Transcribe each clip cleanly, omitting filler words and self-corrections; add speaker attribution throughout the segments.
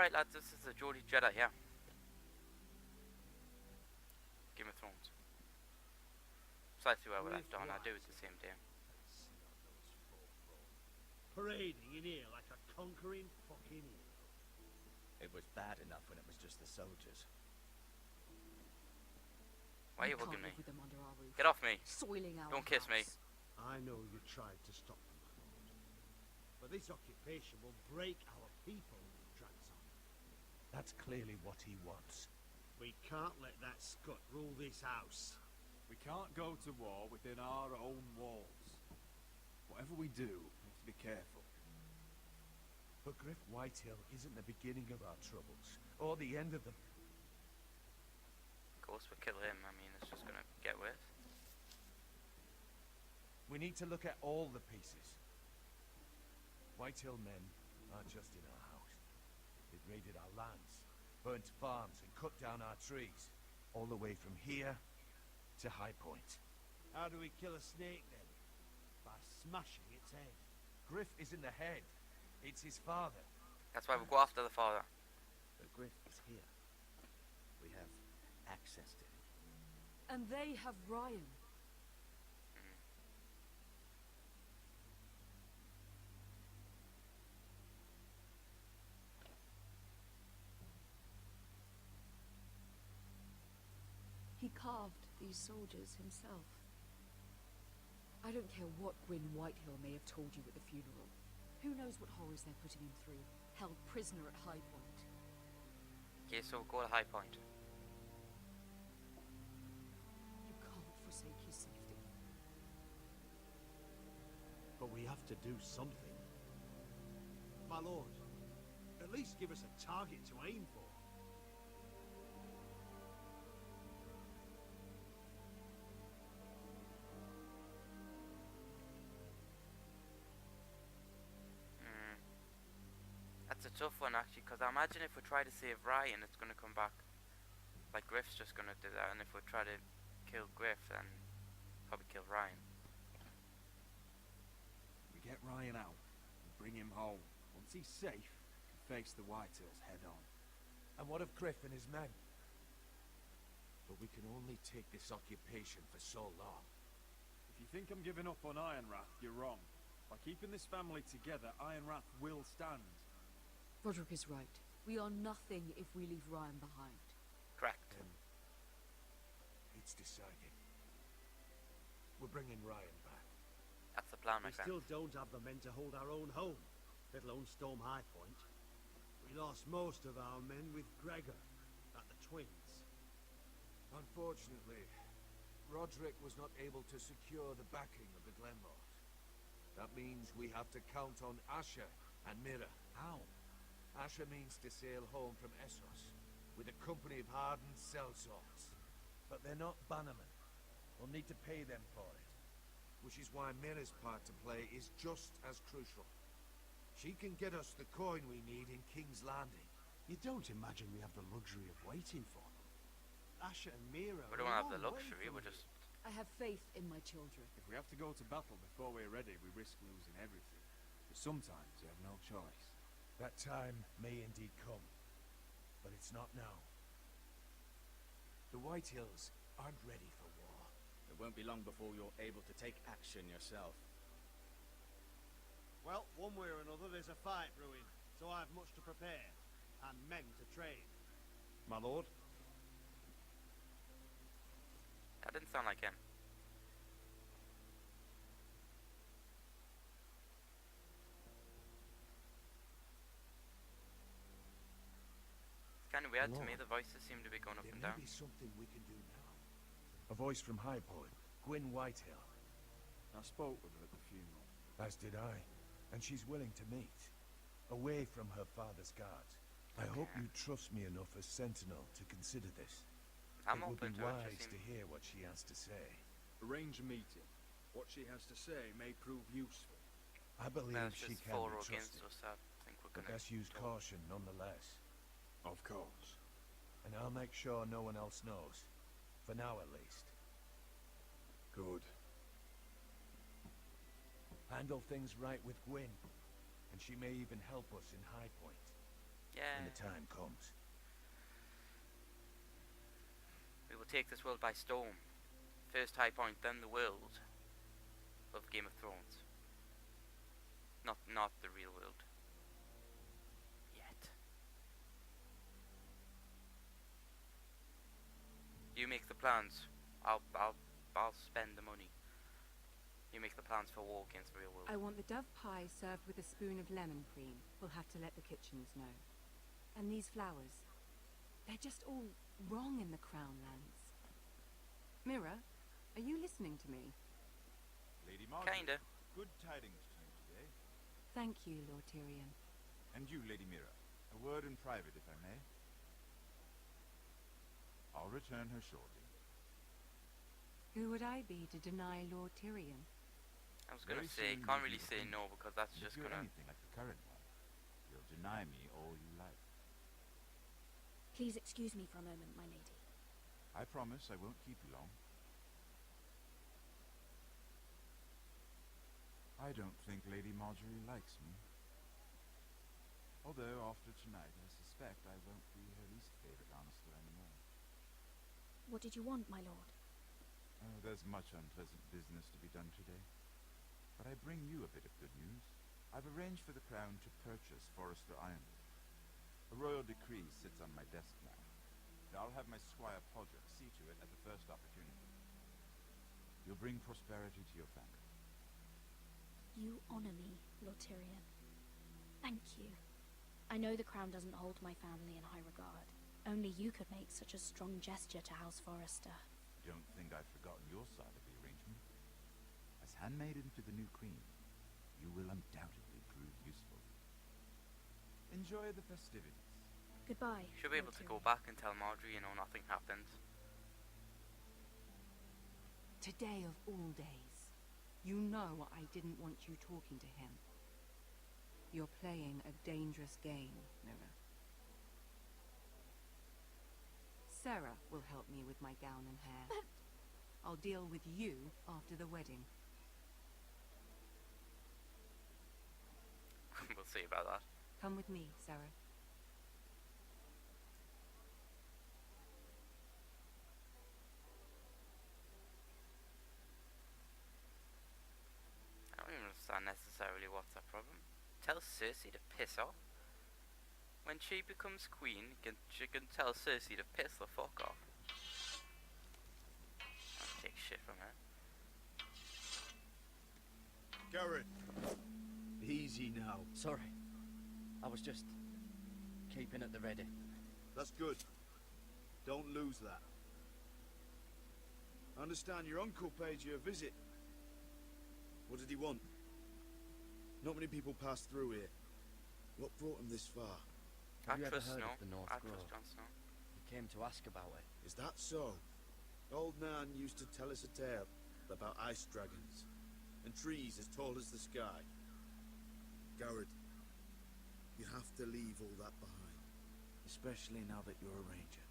Speaker 1: Alright lads, this is the Geordie Jedi here. Game of Thrones. Precisely where we left on, I do it the same day.
Speaker 2: Parading in here like a conquering fucking hero.
Speaker 3: It was bad enough when it was just the soldiers.
Speaker 1: Why are you hugging me?
Speaker 4: With them under our roof,
Speaker 1: Get off me!
Speaker 4: soiling our
Speaker 1: Don't kiss me.
Speaker 4: house.
Speaker 2: I know you tried to stop them, my lord. But this occupation will break our people if it drags on.
Speaker 5: That's clearly what he wants.
Speaker 2: We can't let that scut rule this house.
Speaker 6: We can't go to war within our own walls. Whatever we do, we have to be careful.
Speaker 5: But Griff Whitehill isn't the beginning of our troubles, or the end of them.
Speaker 1: Of course we kill him, I mean it's just gonna get worse.
Speaker 5: We need to look at all the pieces. Whitehill men aren't just in our house. They've raided our lands, burnt farms and cut down our trees, all the way from here to High Point.
Speaker 2: How do we kill a snake then? By smashing its head.
Speaker 5: Griff isn't the head, it's his father.
Speaker 1: That's why we go after the father.
Speaker 3: But Griff is here. We have access to him.
Speaker 4: And they have Ryan. He carved these soldiers himself. I don't care what Gwyn Whitehill may have told you at the funeral. Who knows what horrors they're putting him through, held prisoner at High Point.
Speaker 1: Okay, so we'll go to High Point.
Speaker 4: You can't forsake his safety.
Speaker 2: But we have to do something. My lord, at least give us a target to aim for.
Speaker 1: That's a tough one actually, because I imagine if we try to save Ryan, it's going to come back. Like Griff's just going to do that, and if we try to kill Griff, then probably kill Ryan.
Speaker 6: We get Ryan out and bring him home. Once he's safe, we face the Whitehills head on.
Speaker 5: And what of Griff and his men? But we can only take this occupation for so long.
Speaker 6: If you think I'm giving up on Ironrath, you're wrong. By keeping this family together, Ironrath will stand.
Speaker 4: Roderick is right. We are nothing if we leave Ryan behind.
Speaker 1: Correct.
Speaker 5: It's decided. We're bringing Ryan back.
Speaker 1: That's the plan, my
Speaker 2: We
Speaker 1: friend.
Speaker 2: still don't have the men to hold our own home, let alone storm High Point. We lost most of our men with Gregor at the Twins.
Speaker 5: Unfortunately, Roderick was not able to secure the backing of the Glenmore. That means we have to count on Asher and Mira.
Speaker 3: How?
Speaker 5: Asher means to sail home from Essos with a company of hardened sellswords. But they're not bannermen. We'll need to pay them for it. Which is why Mira's part to play is just as crucial. She can get us the coin we need in King's Landing.
Speaker 2: You don't imagine we have the luxury of waiting for them? Asher and Mira
Speaker 1: We don't have the luxury, we're just...
Speaker 4: I have faith in my children.
Speaker 6: If we have to go to battle before we're ready, we risk losing everything. But sometimes you have no choice.
Speaker 5: That time may indeed come, but it's not now. The Whitehills aren't ready for war.
Speaker 3: It won't be long before you're able to take action yourself.
Speaker 2: Well, one way or another there's a fight brewing, so I have much to prepare, and men to train. My lord?
Speaker 1: That didn't sound like him. It's kind of weird to me, the voices seem to be going up
Speaker 5: There
Speaker 1: and
Speaker 5: may
Speaker 1: down.
Speaker 5: be something we can do now. A voice from High Point, Gwyn Whitehill.
Speaker 6: I spoke with her at the funeral.
Speaker 5: As did I. And she's willing to meet. Away from her father's guards. I hope you trust me enough as Sentinel to consider this.
Speaker 1: I'm
Speaker 5: it would
Speaker 1: open
Speaker 5: be
Speaker 1: to it,
Speaker 5: wise
Speaker 1: just
Speaker 5: to
Speaker 1: seems...
Speaker 5: hear what she has to say.
Speaker 6: Arrange a meeting. What she has to say may prove useful.
Speaker 5: I believe
Speaker 1: Well, it's
Speaker 5: she
Speaker 1: just
Speaker 5: can
Speaker 1: for
Speaker 5: be
Speaker 1: or against
Speaker 5: trusted.
Speaker 1: us, I think we're
Speaker 5: But
Speaker 1: gonna...
Speaker 5: best use caution nonetheless.
Speaker 6: Of course.
Speaker 5: And I'll make sure no one else knows. For now at least.
Speaker 6: Good.
Speaker 5: Handle things right with Gwyn. And she may even help us in High Point.
Speaker 1: Yeah.
Speaker 5: when the time comes.
Speaker 1: We will take this world by storm. First high point, then the world of Game of Thrones. Not the real world. Yet. You make the plans. I'll spend the money. You make the plans for war against the real world.
Speaker 7: I want the dove pie served with a spoon of lemon cream. We'll have to let the kitchens know. And these flowers. They're just all wrong in the Crown lands. Mira, are you listening to me?
Speaker 8: Lady Margaret,
Speaker 1: Kinda.
Speaker 8: good tidings to you today.
Speaker 7: Thank you, Lord Tyrion.
Speaker 8: And you, Lady Mira, a word in private, if I may. I'll return her shortly.
Speaker 7: Who would I be to deny Lord Tyrion?
Speaker 1: I was gonna
Speaker 8: Very
Speaker 1: say,
Speaker 8: soon
Speaker 1: can't
Speaker 8: you'll
Speaker 1: really
Speaker 8: be
Speaker 1: say
Speaker 8: offended.
Speaker 1: no because that's
Speaker 8: And
Speaker 1: just
Speaker 8: if you're
Speaker 1: gonna.
Speaker 8: anything like the current one, you'll deny me all you like.
Speaker 9: Please excuse me for a moment, my lady.
Speaker 8: I promise I won't keep you long. I don't think Lady Marjorie likes me. Although after tonight I suspect I won't be her least favourite Lannister anymore.
Speaker 9: What did you want, my lord?
Speaker 8: Oh, there's much unpleasant business to be done today. But I bring you a bit of good news. I've arranged for the Crown to purchase Forrester Ironwood. A royal decree sits on my desk now. And I'll have my squire Podrick see to it at the first opportunity. You'll bring prosperity to your family.
Speaker 9: You honor me, Lord Tyrion. Thank you. I know the crown doesn't hold my family in high regard. Only you could make such a strong gesture to House Forrester.
Speaker 8: Don't think I've forgotten your side of the arrangement. As handmaiden to the new queen, you will undoubtedly prove useful. Enjoy the festivities.
Speaker 9: Goodbye.
Speaker 1: Should be
Speaker 9: Lord
Speaker 1: able to go
Speaker 9: Tyrion.
Speaker 1: back and tell Marjorie, nothing happened.
Speaker 7: Today of all days. You know I didn't want you talking to him. You're playing a dangerous game, Mira. Sarah will help me with my gown and hair.
Speaker 9: But...
Speaker 7: I'll deal with you after the wedding.
Speaker 1: We'll see about that.
Speaker 7: Come with me, Sarah.
Speaker 1: I don't even understand necessarily what's that problem. Tell Cersei to piss off. When she becomes queen, she can tell Cersei to piss the fuck off. I'll take shit from her.
Speaker 2: Garrett, easy now.
Speaker 3: Sorry. I was just keeping at the ready.
Speaker 2: That's good. Don't lose that. I understand your uncle paid you a visit. What did he want? Not many people pass through here. What brought him this far?
Speaker 3: Have
Speaker 1: I
Speaker 3: you ever
Speaker 1: trust
Speaker 3: heard
Speaker 1: Snow.
Speaker 3: of the North
Speaker 1: I
Speaker 3: Grove?
Speaker 1: trust Jon Snow.
Speaker 3: He came to ask about it.
Speaker 2: Is that so? Old Nan used to tell us a tale about ice dragons and trees as tall as the sky. Garrett, you have to leave all that behind. Especially now that you're a ranger.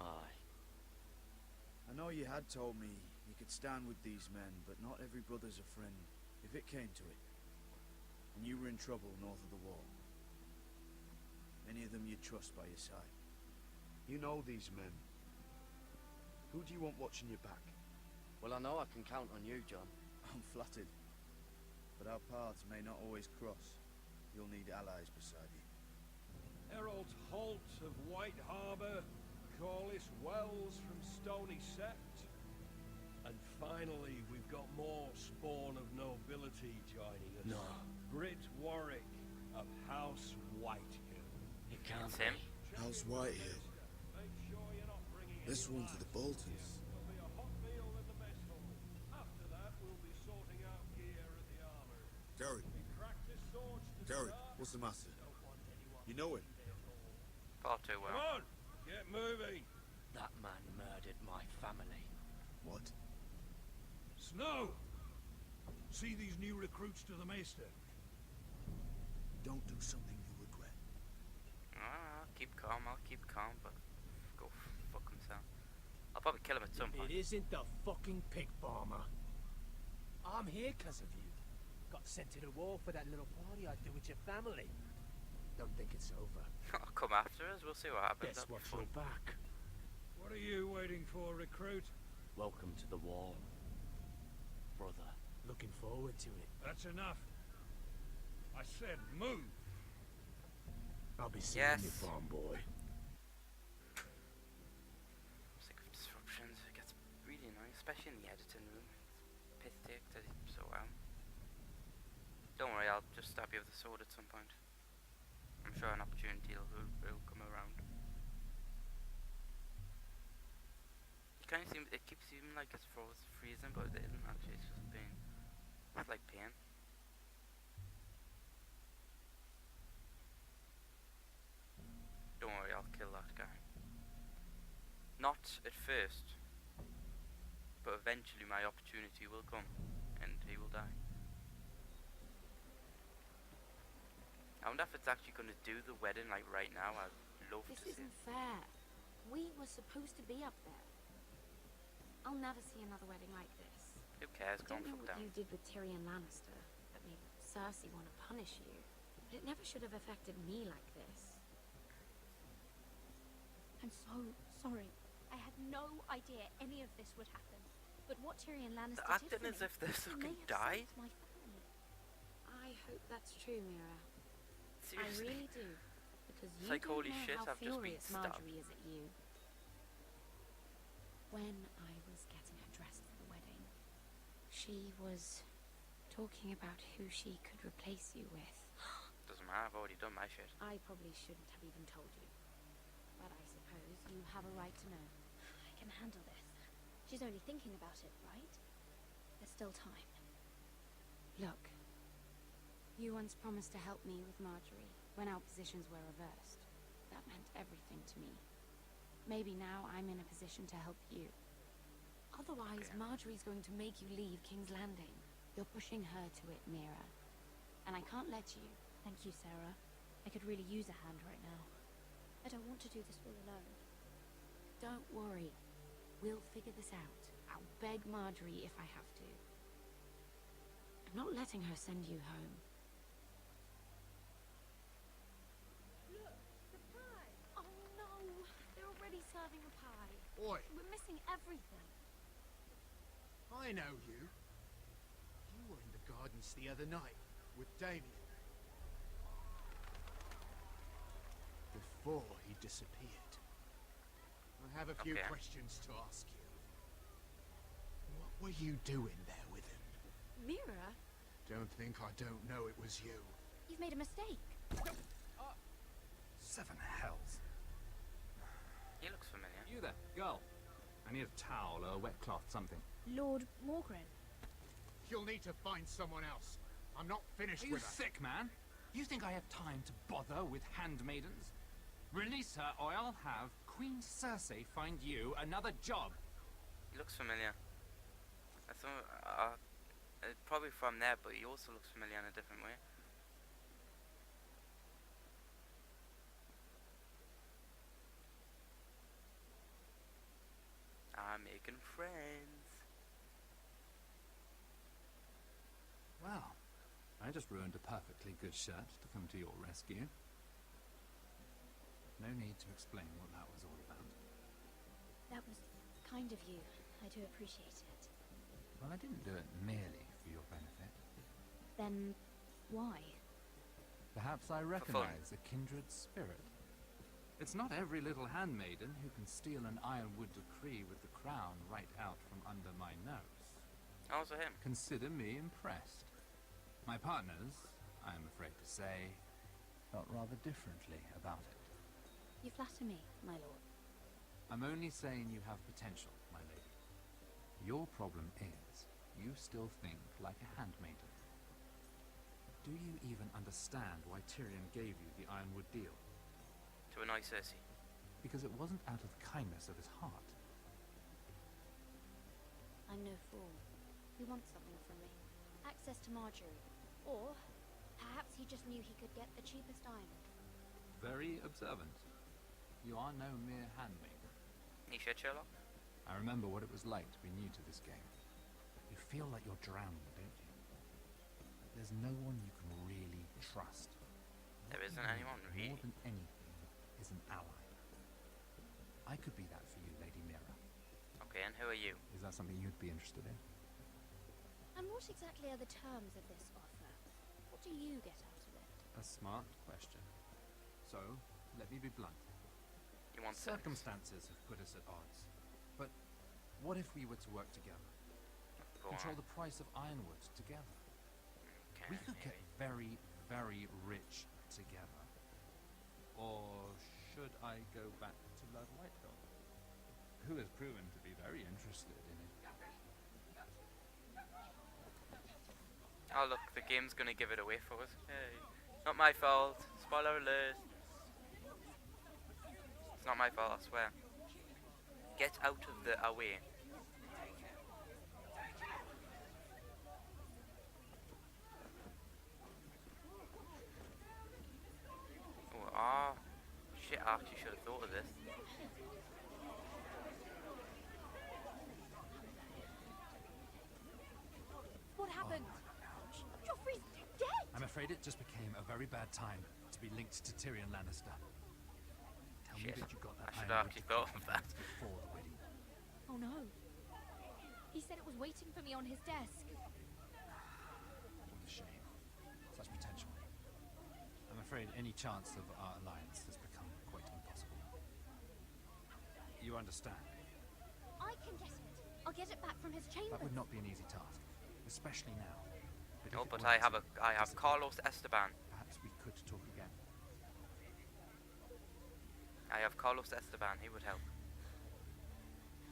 Speaker 3: Aye.
Speaker 2: I know you had told me you could stand with these men, but not every brother's a friend, if it came to it. And you were in trouble north of the wall. Many of them you'd trust by your side. You know these men. Who do you want watching your back?
Speaker 3: Well, I know I can count on you, John.
Speaker 2: I'm flattered. But our paths may not always cross. You'll need allies beside you.
Speaker 10: Herald Holt of White Harbour, Corliss Wells from Stony Sept. And finally, we've got more spawn of nobility joining us.
Speaker 3: No.
Speaker 10: Brit Warwick of House Whitehill.
Speaker 3: It can't
Speaker 1: It's him.
Speaker 3: be.
Speaker 2: How's Whitehill?
Speaker 10: Make sure you're not bringing
Speaker 2: This
Speaker 10: any
Speaker 2: one's for the
Speaker 10: lads.
Speaker 2: Boltons.
Speaker 10: There'll be a hot meal in the mess hall. After that, we'll be sorting out gear at the armory.
Speaker 2: Garrett,
Speaker 10: We practice swords to
Speaker 2: Garrett,
Speaker 10: start.
Speaker 2: what's the matter?
Speaker 10: Don't want anyone
Speaker 2: You know him?
Speaker 1: Far too
Speaker 10: Come
Speaker 1: well.
Speaker 10: on, get moving.
Speaker 3: That man murdered my family.
Speaker 2: What?
Speaker 10: Snow! See these new recruits to the Maester?
Speaker 2: Don't do something you'll regret.
Speaker 1: I'll keep calm, but go fuck himself. I'll probably kill him at some point.
Speaker 11: It isn't the fucking pig farmer. I'm here 'cause of you. Got sent to the war for that little party I do with your family. Don't think it's over.
Speaker 1: Come after us, we'll see what happens.
Speaker 11: Guess
Speaker 1: That'll be
Speaker 11: what's
Speaker 1: fun.
Speaker 11: your back?
Speaker 10: What are you waiting for, recruit?
Speaker 11: Welcome to the wall, brother. Looking forward to it.
Speaker 10: That's enough. I said move.
Speaker 11: I'll be seeing
Speaker 1: Yes.
Speaker 11: you, farm boy.
Speaker 1: Sick of disruptions. It gets really annoying, especially in the editing room. It's piss take that it's so well. Don't worry, I'll just stab you with a sword at some point. I'm sure an opportunity will come around. It keeps seeming like it's freezing, but it isn't actually. It's just pain. It's like pain. Don't worry, I'll kill that guy. Not at first, but eventually my opportunity will come, and he will die. I wonder if it's actually going to do the wedding like right now. I'd love to
Speaker 9: This
Speaker 1: see it.
Speaker 9: isn't fair. We were supposed to be up there. I'll never see another wedding like this.
Speaker 1: Who cares?
Speaker 9: I
Speaker 1: Go
Speaker 9: don't
Speaker 1: and
Speaker 9: know
Speaker 1: fuck
Speaker 9: what
Speaker 1: down.
Speaker 9: you did with Tyrion Lannister that made Cersei want to punish you, but it never should have affected me like this.
Speaker 12: I'm so sorry. I had no idea any of this would happen. But what Tyrion Lannister
Speaker 1: They're
Speaker 12: did
Speaker 1: acting
Speaker 12: for
Speaker 1: as
Speaker 12: me,
Speaker 1: if they're
Speaker 12: he
Speaker 1: fucking
Speaker 12: may have
Speaker 1: died.
Speaker 12: saved my family.
Speaker 9: I hope that's true, Mira.
Speaker 1: Seriously.
Speaker 9: I really do. Because you
Speaker 1: like,
Speaker 9: don't
Speaker 1: holy
Speaker 9: know
Speaker 1: shit,
Speaker 9: how
Speaker 1: I've just been
Speaker 9: furious
Speaker 1: stabbed.
Speaker 9: Marjorie is at you. When I was getting her dressed for the wedding, she was talking about who she could replace you with.
Speaker 1: Doesn't matter, I've already done my shit.
Speaker 9: I probably shouldn't have even told you. But I suppose you have a right to know.
Speaker 12: I can handle this. She's only thinking about it, right? There's still time.
Speaker 7: Look, you once promised to help me with Marjorie when our positions were reversed. That meant everything to me. Maybe now I'm in a position to help you.
Speaker 9: Otherwise,
Speaker 1: Okay.
Speaker 9: Marjorie's going to make you leave King's Landing.
Speaker 7: You're pushing her to it, Mira. And I can't let you.
Speaker 12: Thank you, Sarah. I could really use a hand right now. I don't want to do this all alone.
Speaker 9: Don't worry. We'll figure this out. I'll beg Marjorie if I have to. I'm not letting her send you home.
Speaker 12: Look, the pie! Oh no! They're already serving the pie.
Speaker 11: Oi,
Speaker 12: We're missing everything.
Speaker 11: I know you. You were in the gardens the other night with Damien. Before he disappeared. I have a few
Speaker 1: Okay.
Speaker 11: questions to ask you. What were you doing there with him?
Speaker 9: Mira?
Speaker 11: Don't think I don't know it was you.
Speaker 12: You've made a mistake.
Speaker 13: Seven hells.
Speaker 1: He looks familiar.
Speaker 13: You there, girl. I need a towel or a wet cloth, something.
Speaker 12: Lord Morgren.
Speaker 11: You'll need to find someone else. I'm not finished
Speaker 13: Are you
Speaker 11: with her.
Speaker 13: sick, man? You think I have time to bother with handmaidens? Release her, or I'll have Queen Cersei find you another job.
Speaker 1: He looks familiar. I thought, probably from there, but he also looks familiar in a different way. I'm making friends.
Speaker 13: Well, I just ruined a perfectly good shirt to come to your rescue. No need to explain what that was all about.
Speaker 12: That was kind of you. I do appreciate it.
Speaker 13: Well, I didn't do it merely for your benefit.
Speaker 12: Then, why?
Speaker 13: Perhaps I recognize a kindred spirit. It's not every little handmaiden who can steal an ironwood decree with the crown right out from under my nose.
Speaker 1: Also him.
Speaker 13: Consider me impressed. My partners, I am afraid to say, felt rather differently about it.
Speaker 12: You flatter me, my lord.
Speaker 13: I'm only saying you have potential, my lady. Your problem is, you still think like a handmaiden. Do you even understand why Tyrion gave you the Ironwood deal?
Speaker 1: To annoy Cersei.
Speaker 13: Because it wasn't out of the kindness of his heart.
Speaker 12: I'm no fool. He wants something from me. Access to Marjorie. Or, perhaps he just knew he could get the cheapest iron.
Speaker 13: Very observant. You are no mere handmaiden.
Speaker 1: You shit, Sherlock?
Speaker 13: I remember what it was like to be new to this game. You feel like you're drowning, don't you? There's no one you can really trust.
Speaker 1: There
Speaker 13: What
Speaker 1: isn't
Speaker 13: you need
Speaker 1: anyone,
Speaker 13: More
Speaker 1: really.
Speaker 13: than anything is an ally. I could be that for you, Lady Mira.
Speaker 1: Okay, and who are you?
Speaker 13: Is that something you'd be interested in?
Speaker 9: And what exactly are the terms of this offer? What do you get out of it?
Speaker 13: A smart question. So, let me be blunt.
Speaker 1: You want sex?
Speaker 13: Circumstances have put us at odds. But what if we were to work together?
Speaker 1: Go
Speaker 13: Control
Speaker 1: on.
Speaker 13: the price of ironwood together.
Speaker 1: Okay,
Speaker 13: We could get
Speaker 1: maybe.
Speaker 13: very, very rich together. Or should I go back to Lord Whitehill, who has proven to be very interested in it?
Speaker 1: Oh look, the game's gonna give it away for us. Hey. Not my fault. Spoiler alert. It's not my fault, I swear. Get out of the way. Oh, shit, I actually should have thought of this.
Speaker 9: What happened? Joffrey's dead!
Speaker 13: I'm afraid it just became a very bad time to be linked to Tyrion Lannister. Tell me
Speaker 1: Shit.
Speaker 13: that you got that
Speaker 1: I should
Speaker 13: ironwood
Speaker 1: have actually thought of that.
Speaker 13: before the wedding.
Speaker 9: Oh no. He said it was waiting for me on his desk.
Speaker 13: What a shame. Such potential. I'm afraid any chance of our alliance has become quite impossible. You understand?
Speaker 9: I can get it. I'll get it back from his chamber.
Speaker 13: That would not be an easy task, especially now. But
Speaker 1: No,
Speaker 13: if it
Speaker 1: but
Speaker 13: were
Speaker 1: I have
Speaker 13: to
Speaker 1: I have
Speaker 13: disappear,
Speaker 1: Carlos Esteban.
Speaker 13: Perhaps we could talk again.
Speaker 1: I have Carlos Esteban. He would help.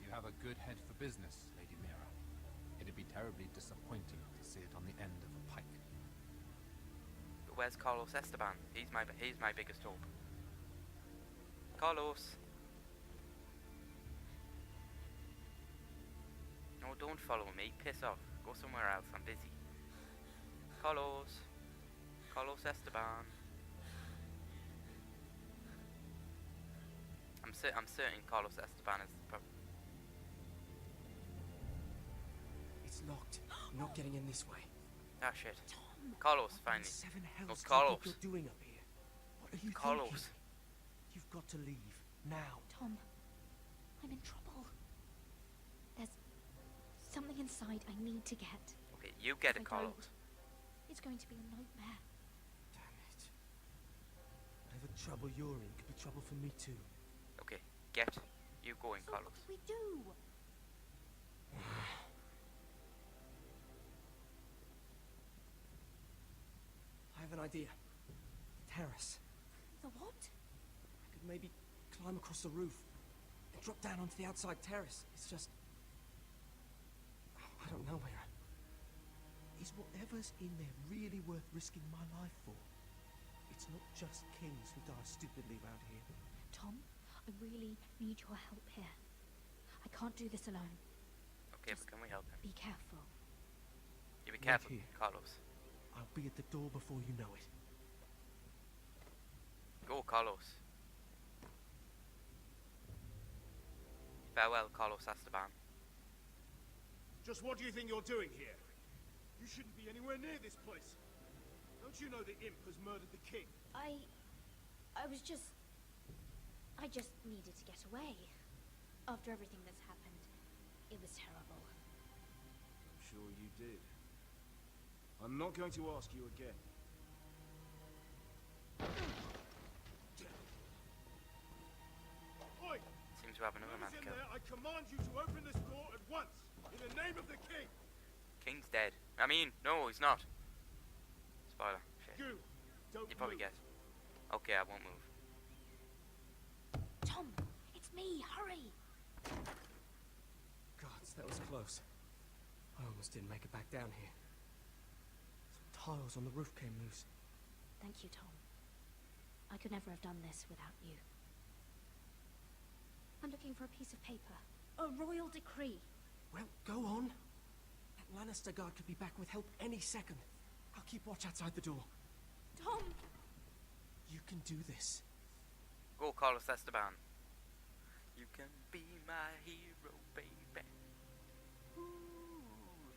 Speaker 13: You have a good head for business, Lady Mira. It'd be terribly disappointing to see it on the end of a pike.
Speaker 1: But where's Carlos Esteban? He's my biggest hope. Carlos. No, don't follow me. Piss off. Go somewhere else. I'm busy. Carlos. Carlos Esteban. I'm certain Carlos Esteban is the
Speaker 14: It's locked. You're not getting in this way.
Speaker 1: Ah, shit. Carlos, finally.
Speaker 14: Seven
Speaker 1: No,
Speaker 14: hells
Speaker 1: Carlos.
Speaker 14: you're doing up here. What are you
Speaker 1: Carlos.
Speaker 14: thinking? You've got to leave now.
Speaker 9: Tom, I'm in trouble. There's something inside I need to get.
Speaker 1: Okay, you get
Speaker 9: If
Speaker 1: it,
Speaker 9: I
Speaker 1: Carlos.
Speaker 9: don't, it's going to be a nightmare.
Speaker 14: Damn it. Whatever trouble you're in could be trouble for me too.
Speaker 1: Okay, get you going,
Speaker 9: So
Speaker 1: Carlos.
Speaker 9: what do we do?
Speaker 14: I have an idea. The terrace.
Speaker 9: The what?
Speaker 14: I could maybe climb across the roof and drop down onto the outside terrace. It's just... I don't know, Mira. Is whatever's in there really worth risking my life for? It's not just kings who die stupidly around here.
Speaker 9: Tom, I really need your help here. I can't do this alone.
Speaker 1: Okay, but can we help him?
Speaker 9: Be careful.
Speaker 1: You be
Speaker 14: Wait
Speaker 1: careful,
Speaker 14: here.
Speaker 1: Carlos.
Speaker 14: I'll be at the door before you know it.
Speaker 1: Go, Carlos. Farewell, Carlos Esteban.
Speaker 5: Just what do you think you're doing here? You shouldn't be anywhere near this place. Don't you know the imp has murdered the king?
Speaker 9: I just needed to get away. After everything that's happened, it was terrible.
Speaker 5: I'm sure you did. I'm not going to ask you again. Oi!
Speaker 1: Seems to have another man
Speaker 5: Whoever's in
Speaker 1: killed.
Speaker 5: there, I command you to open this door at once, in the name of the king.
Speaker 1: King's dead. I mean, no, he's not. Spoiler. Shit.
Speaker 5: You don't
Speaker 1: You probably
Speaker 5: move.
Speaker 1: guess. Okay, I won't move.
Speaker 9: Tom, it's me. Hurry!
Speaker 14: Gods, that was close. I almost didn't make it back down here. Some tiles on the roof came loose.
Speaker 9: Thank you, Tom. I could never have done this without you. I'm looking for a piece of paper. A royal decree.
Speaker 14: Well, go on. That Lannister guard could be back with help any second. I'll keep watch outside the door.
Speaker 9: Tom!
Speaker 14: You can do this.
Speaker 1: Go, Carlos Esteban. You can be my hero, baby. Ooh.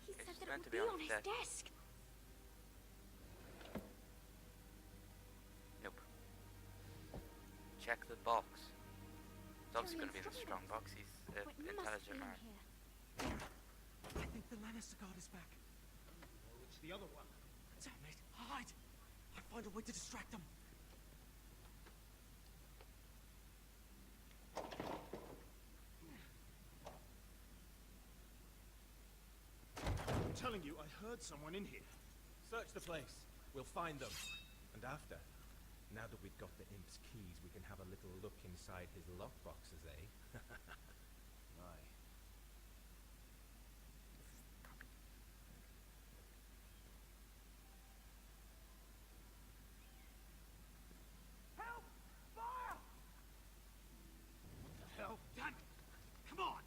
Speaker 9: He
Speaker 1: It's
Speaker 9: said that it
Speaker 1: meant
Speaker 9: would
Speaker 1: to
Speaker 9: be
Speaker 1: be
Speaker 9: on his
Speaker 1: desk.
Speaker 9: desk.
Speaker 1: Nope. check the box. It's obviously going to be the
Speaker 9: Tyrion's
Speaker 1: strong box. He's an
Speaker 9: It must
Speaker 1: intelligent
Speaker 9: be in
Speaker 1: man.
Speaker 9: here.
Speaker 14: I think the Lannister guard is back.
Speaker 11: Oh, it's the other one.
Speaker 14: Damn it! Hide! I'll find a way to distract them.
Speaker 11: I'm telling you, I heard someone in here.
Speaker 5: Search the place. We'll find them. And after, now that we've got the imp's keys, we can have a little look inside his lockboxes, eh?
Speaker 3: Aye.
Speaker 11: Help! Fire! What the hell? Damn it! Come on!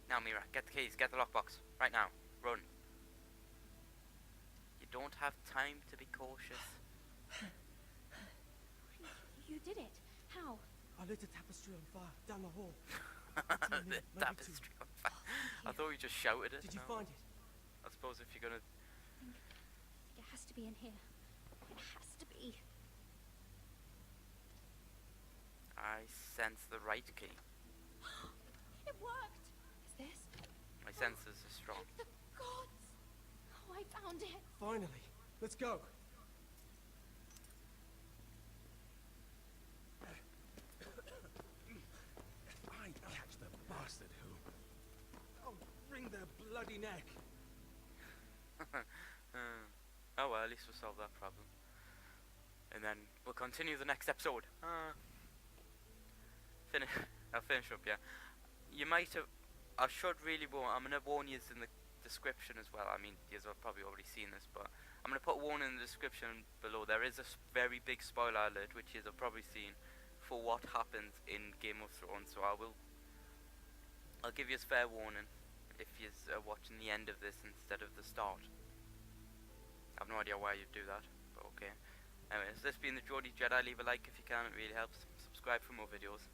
Speaker 1: Now, Mira, get the keys, get the lockbox. Right now. Run. You don't have time to be cautious.
Speaker 9: You did it. How?
Speaker 14: I lit a tapestry on fire down the hall.
Speaker 1: The tapestry on fire. I thought you just shouted it.
Speaker 14: Did you
Speaker 1: No.
Speaker 14: find it?
Speaker 1: I suppose if you're gonna...
Speaker 9: It has to be in here. It has to be.
Speaker 1: I sense the right key.
Speaker 9: It worked.
Speaker 4: Is this?
Speaker 1: My senses are strong.
Speaker 9: The gods. Oh, I found it.
Speaker 14: Finally. Let's go.
Speaker 5: If I catch the bastard who... I'll wring their bloody neck.
Speaker 1: Oh well, at least we'll solve that problem. And then we'll continue the next episode. I'll finish up, yeah. You might have... I should really warn... I'm going to warn you in the description as well. I mean, you have probably already seen this, but I'm going to put a warning in the description below. There is a very big spoiler alert, which you've probably seen, for what happens in Game of Thrones. So I'll give you a fair warning if you're watching the end of this instead of the start. I have no idea why you'd do that, but okay. Anyways, this has been the Geordie Jedi. Leave a like if you can, it really helps. Subscribe for more videos.